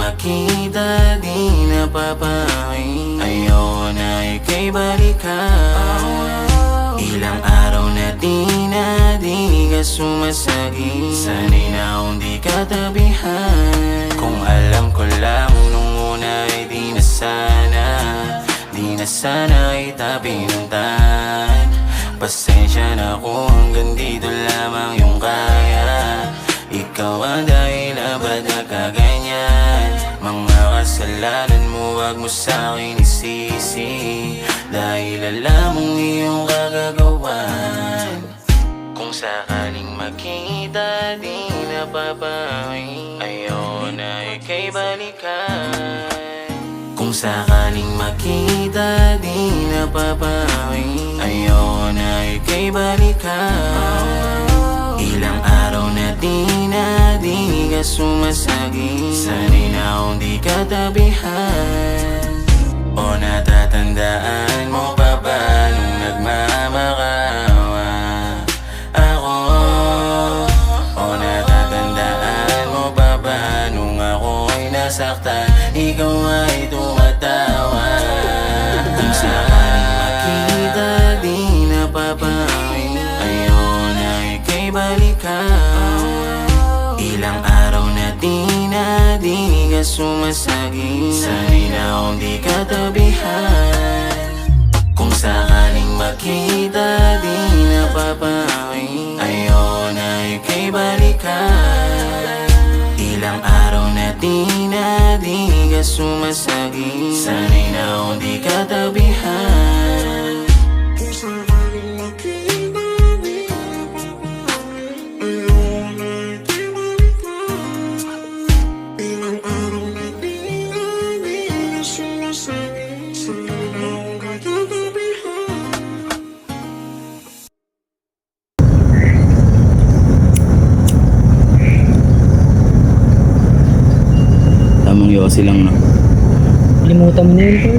makita, di napapawi. Ayoko na ika'y balikan. Ilang araw na di ka sumasagi. Sana'y na akong di katabihan. Kung alam ko lang nung una ay di na sana kita pinuntan. Pasensya na kung hanggang dito lamang yung kaya. Ikaw ang dahilan ba't nagkaganyan. Mga kasalanan mo wag mo sa'kin isisi, dahil alam mong iyong kagagawan. Kung sakaling makita di napapawi, ayoko na ika'y balikan. Kung sakaling makita di napapawi, ayoko na ika'y balikan. Ilang araw na di ka sumasagi. Sana'y na akong di katabihan. O natatandaan mo pa ba nung nagmamakawa ako? O natatandaan mo pa ba nung ako'y nasaktan, ikaw ay tumatawa? Kung sakaling makita di napapawi, ayoko na ika'y balikan. Ilang araw na di ka sumasagi. Sana'y na akong di katabihan. Kung sakaling makita di napapawi, ayoko na ika'y balikan. Ilang araw na di ka sumasagi. Sana'y na akong di katabihan. Kung sakaling makita di napapawi, ayoko na ika'y balikan. Ilang araw na di ka sumasagi. Sana'y na akong di katabihan. Tamang yosi lang, no? Limutan mo na yun, tol.